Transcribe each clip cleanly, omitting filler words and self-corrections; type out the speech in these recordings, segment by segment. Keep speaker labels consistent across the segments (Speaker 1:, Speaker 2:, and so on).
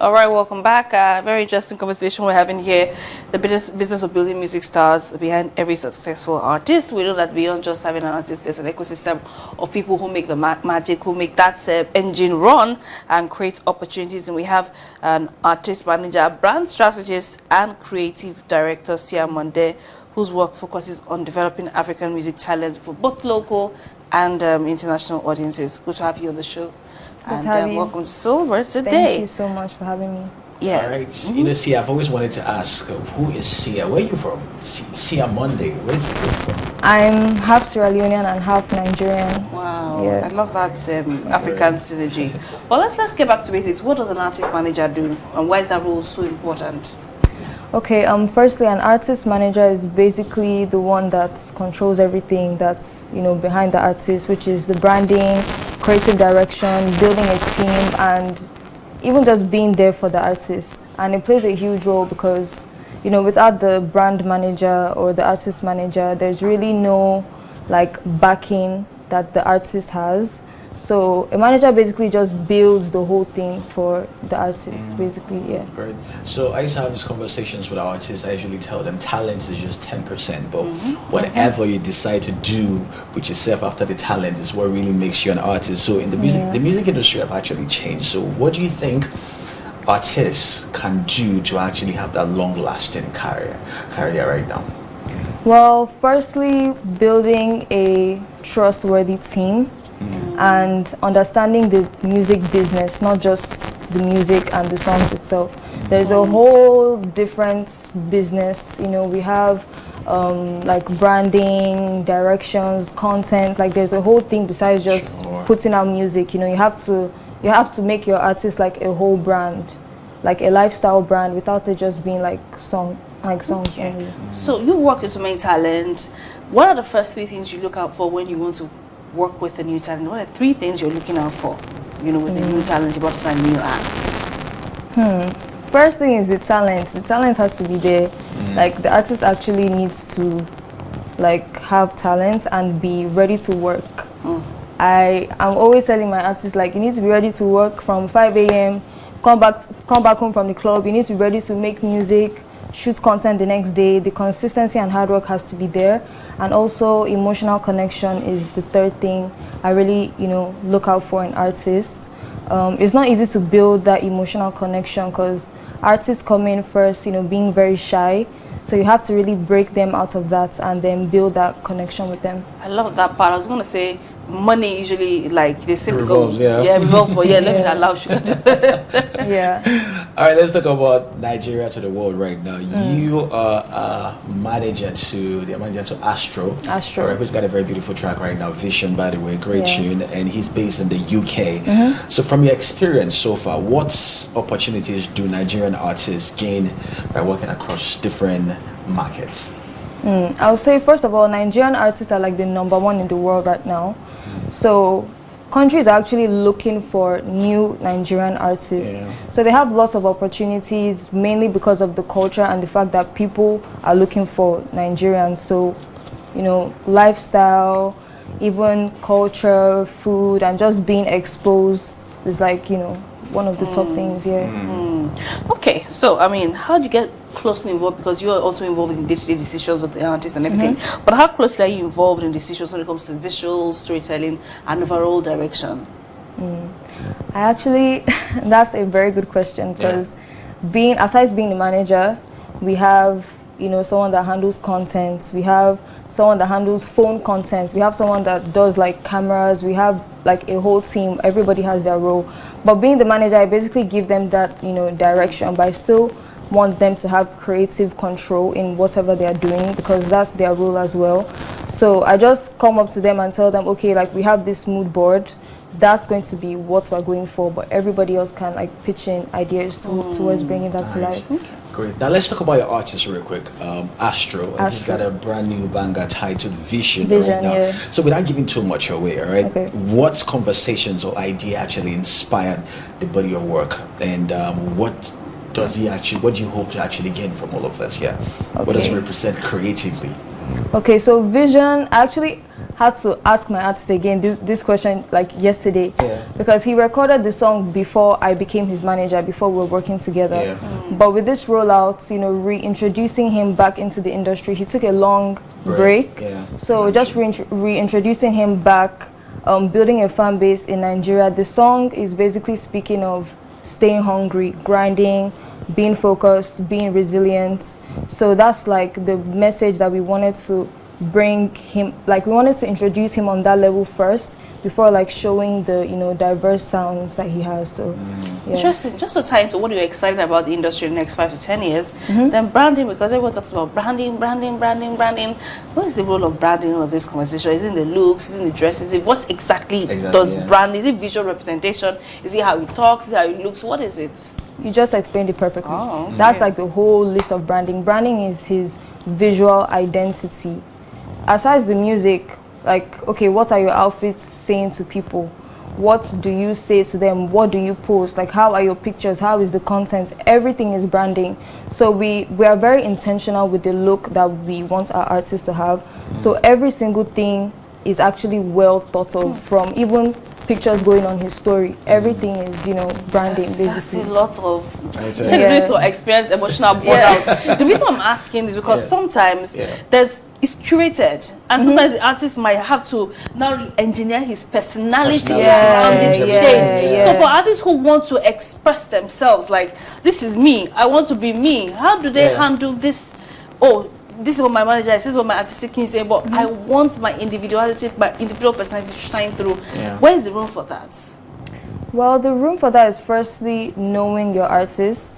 Speaker 1: All right, welcome back. Very interesting conversation we're having here. The business of building music stars behind every successful artist. We know that beyond just having an artist, there's an ecosystem of people who make the magic, who make that engine run and create opportunities. And we have an artist manager, brand strategist, and creative director, Sia Monde, whose work focuses on developing African music talent for both local and international audiences. Good to have you on the show. And welcome to Silver today.
Speaker 2: Thank you so much for having me.
Speaker 1: Yeah.
Speaker 3: All right. You know, Sia, I've always wanted to ask, who is Sia? Where are you from? Sia Monde. Where's it from?
Speaker 2: I'm half Sierra Leonean and half Nigerian.
Speaker 1: Wow.
Speaker 2: Yeah.
Speaker 1: I love that African synergy. Well, let's get back to basics. What does an artist manager do, and why is that role so important?
Speaker 2: Okay. Firstly, an artist manager is basically the one that controls everything that's behind the artist, which is the branding, creative direction, building a team, and even just being there for the artist. And it plays a huge role because without the brand manager or the artist manager, there's really no backing that the artist has. So a manager basically just builds the whole thing for the artist, basically, yeah.
Speaker 3: Great. So I used to have these conversations with our artists. I usually tell them talent is just 10%, but whatever you decide to do with yourself after the talent is what really makes you an artist. So in the music industry have actually changed. So what do you think artists can do to actually have that long-lasting career right now?
Speaker 2: Well, firstly, building a trustworthy team. And understanding the music business, not just the music and the songs itself. There's a whole different business. We have branding, directions, content. There's a whole thing besides just putting out music. You have to make your artist like a whole brand, like a lifestyle brand, without it just being songs only.
Speaker 1: So you work with so many talent. What are the first three things you look out for when you want to work with a new talent? What are three things you're looking out for, with a new talent you brought to sign new acts?
Speaker 2: First thing is the talent. The talent has to be there. The artist actually needs to have talent and be ready to work. I'm always telling my artists you need to be ready to work from 5 a.m. Come back home from the club. You need to be ready to make music, shoot content the next day. The consistency and hard work has to be there. And also emotional connection is the third thing I really look out for in artists. It's not easy to build that emotional connection because artists come in first being very shy, so you have to really break them out of that and then build that connection with them.
Speaker 1: I love that part. I was going to say money usually they say
Speaker 3: revolves,
Speaker 1: revolves, but let me allow you to
Speaker 2: Yeah.
Speaker 3: All right, let's talk about Nigeria to the world right now. You are the manager to Astro.
Speaker 2: Astro.
Speaker 3: All right, who's got a very beautiful track right now, Vision, by the way, great tune, and he's based in the UK. So from your experience so far, what opportunities do Nigerian artists gain by working across different markets?
Speaker 2: I would say, first of all, Nigerian artists are the #1 in the world right now. So countries are actually looking for new Nigerian artists. So they have lots of opportunities, mainly because of the culture and the fact that people are looking for Nigerians. So, lifestyle, even culture, food, and just being exposed is one of the top things here.
Speaker 1: Okay, so how do you get closely involved, because you are also involved in day-to-day decisions of the artist and everything, but how closely are you involved in decisions when it comes to visuals, storytelling, and overall direction?
Speaker 2: I actually, that's a very good question, because aside being the manager, we have someone that handles content, we have someone that handles phone content, we have someone that does cameras, we have a whole team. Everybody has their role, but being the manager, I basically give them that direction, but I still want them to have creative control in whatever they are doing, because that's their role as well. So I just come up to them and tell them, okay, we have this mood board, that's going to be what we're going for, but everybody else can pitch in ideas towards bringing that to life.
Speaker 3: Okay. Great. Now let's talk about your artist real quick. Astro. He's got a brand new banger titled Vision right now. So without giving too much away, all right?
Speaker 2: Okay.
Speaker 3: What conversations or idea actually inspired the body of work, and what do you hope to actually gain from all of this? What does it represent creatively?
Speaker 2: Okay, so Vision, I actually had to ask my artist again this question like yesterday,
Speaker 3: Yeah.
Speaker 2: because he recorded the song before I became his manager, before we were working together.
Speaker 3: Yeah.
Speaker 2: But with this rollout, you know, reintroducing him back into the industry, he took a long break.
Speaker 3: Yeah.
Speaker 2: So just reintroducing him back, building a fan base in Nigeria. The song is basically speaking of staying hungry, grinding, being focused, being resilient. So that's like the message that we wanted to bring him, like we wanted to introduce him on that level first before like showing the, you know, diverse sounds that he has. So yeah.
Speaker 1: Interesting. Just to tie into what you're excited about the industry in the next 5 to 10 years, then branding, because everyone talks about branding. What is the role of branding in all of this conversation? Is it in the looks? Is it in the dresses? Is it what exactly does brand? Is it visual representation? Is it how he talks? Is it how he looks? What is it?
Speaker 2: You just explained it perfectly.
Speaker 1: Oh, okay.
Speaker 2: That's like the whole list of branding. Branding is his visual identity. Aside the music, like, okay, what are your outfits saying to people? What do you say to them? What do you post? Like, how are your pictures? How is the content? Everything is branding. So we are very intentional with the look that we want our artists to have. So every single thing is actually well thought of, from even pictures going on his story. Everything is, you know, branding,
Speaker 1: That's
Speaker 2: basically.
Speaker 1: a lot of
Speaker 2: Yeah.
Speaker 1: so experience emotional burnout. The reason I'm asking is because sometimes it's curated, and sometimes the artist might have to now engineer his personality around this change. So for artists who want to express themselves, like, this is me, I want to be me, how do they handle this? Oh, this is what my manager is, this is what my artistic king is saying, but I want my individuality, my individual personality to shine through. Where is the room for that?
Speaker 2: Well, the room for that is firstly knowing your artist.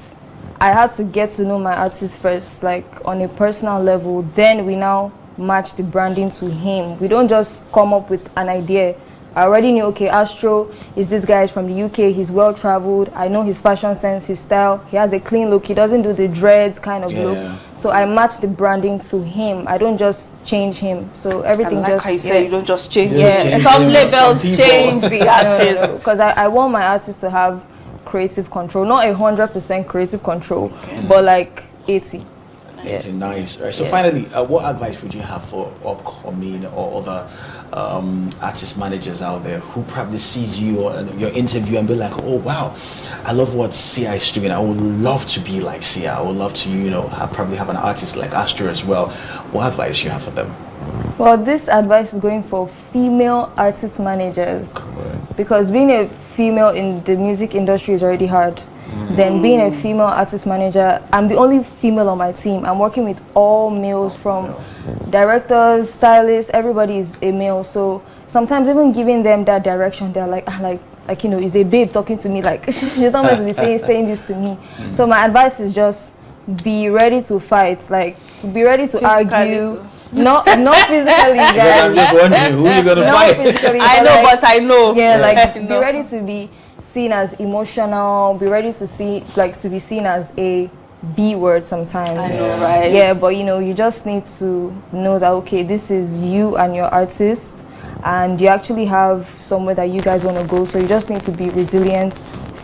Speaker 2: I had to get to know my artist first, like on a personal level. Then we now match the branding to him. We don't just come up with an idea. I already knew, okay, Astro is this guy from the UK, he's well traveled, I know his fashion sense, his style, he has a clean look, he doesn't do the dreads kind of look. So I match the branding to him. I don't just change him. So everything
Speaker 1: and like
Speaker 2: just
Speaker 1: I said, you don't just change
Speaker 3: change
Speaker 1: some
Speaker 3: him,
Speaker 1: labels
Speaker 3: some
Speaker 1: change the artist.
Speaker 2: because I want my artists to have creative control, not 100% creative control, but like 80.
Speaker 3: It's nice. Right. So finally, what advice would you have for upcoming or other artist managers out there who probably sees you or your interview and be like, oh wow, I love what Sia is doing. I would love to be like Sia. I would love to, you know, probably have an artist like Astro as well. What advice you have for them?
Speaker 2: Well, this advice is going for female artist managers, because being a female in the music industry is already hard. Then being a female artist manager, I'm the only female on my team. I'm working with all males, from directors, stylists, everybody is a male. So sometimes even giving them that direction, they're like, you know, is a babe talking to me, like she's not meant to be saying this to me. So my advice is just be ready to fight, like be ready to argue. Not physically, guys.
Speaker 3: I'm just wondering who you're gonna
Speaker 2: Not
Speaker 3: fight.
Speaker 2: physically,
Speaker 1: I know,
Speaker 2: like,
Speaker 1: but I know.
Speaker 2: yeah, like
Speaker 1: I
Speaker 2: be
Speaker 1: know.
Speaker 2: ready to be seen as emotional, be ready to be seen as a B word sometimes.
Speaker 1: I know, right?
Speaker 2: Yeah, but you know, you just need to know that, okay, this is you and your artist, and you actually have somewhere that you guys want to go. So you just need to be resilient,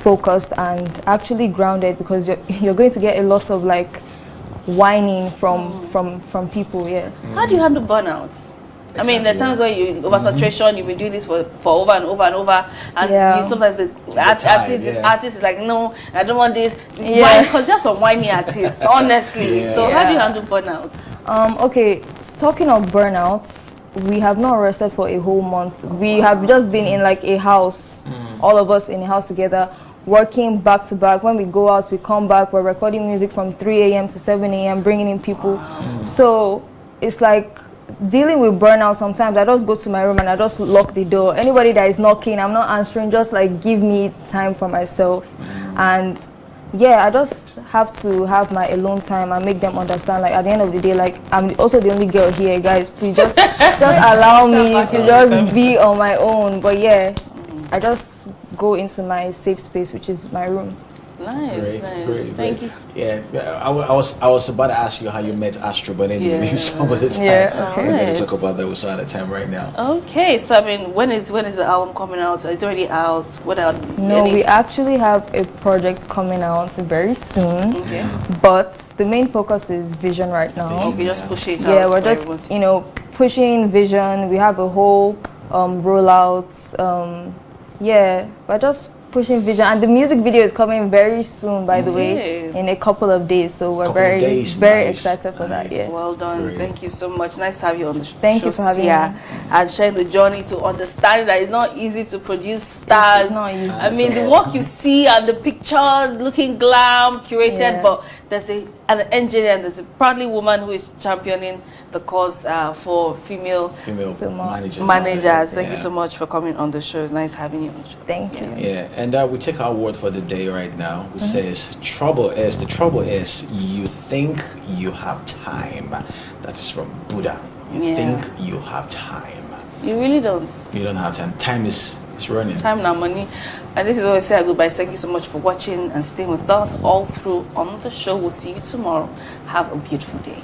Speaker 2: focused, and actually grounded, because you're going to get a lot of like whining from people.
Speaker 1: How do you handle burnouts? I mean, there are times where you oversaturation, you've been doing this for over and over and over, and you, sometimes the artist is like, no, I don't want this. Because there's some whiny artists, honestly. So how do you handle burnouts?
Speaker 2: Okay, talking of burnouts, we have not rested for a whole month. We have just been in like a house, all of us in a house together, working back to back. When we go out, we come back, we're recording music from 3 a.m. to 7 a.m., bringing in people. So it's like dealing with burnout. Sometimes I just go to my room and I just lock the door. Anybody that is knocking, I'm not answering, just like give me time for myself. And yeah, I just have to have my alone time and make them understand, like at the end of the day, like I'm also the only girl here, guys, please just allow me to just be on my own. But yeah, I just go into my safe space, which is my room.
Speaker 1: Nice. Thank you.
Speaker 3: Yeah, I was about to ask you how you met Astro, but anyway, maybe some of the time.
Speaker 2: Yeah, okay.
Speaker 3: We're going to talk about that. We're out of time right now.
Speaker 1: Okay, so I mean, when is the album coming out? It's already out. What are
Speaker 2: we actually have a project coming out very soon.
Speaker 1: Okay.
Speaker 2: But the main focus is Vision right now.
Speaker 1: Okay, just push it out.
Speaker 2: Yeah, we're just, you know, pushing vision. We have a whole rollout. Yeah, we're just pushing vision, and the music video is coming very soon, by the way, in a couple of days. So we're very
Speaker 3: nice.
Speaker 2: excited for that. Yeah.
Speaker 1: Well done.
Speaker 3: Brilliant.
Speaker 1: Thank you so much. Nice to have you on the show.
Speaker 2: Thank you for having me.
Speaker 1: And sharing the journey to understanding that it's not easy to produce stars.
Speaker 2: It's not easy.
Speaker 1: I mean, the work you see and the pictures looking glam, curated,
Speaker 2: Yeah.
Speaker 1: but there's an engineer and there's a proudly woman who is championing the cause for female managers. Thank you so much for coming on the show. It's nice having you on the show.
Speaker 2: Thank you.
Speaker 3: Yeah, and we take our word for the day right now, which says the trouble is you think you have time. That is from Buddha. You think you have time.
Speaker 1: You really don't.
Speaker 3: You don't have time. Time is running.
Speaker 1: Time and money. And this is always say goodbye. Thank you so much for watching and staying with us all through on the show. We'll see you tomorrow. Have a beautiful day.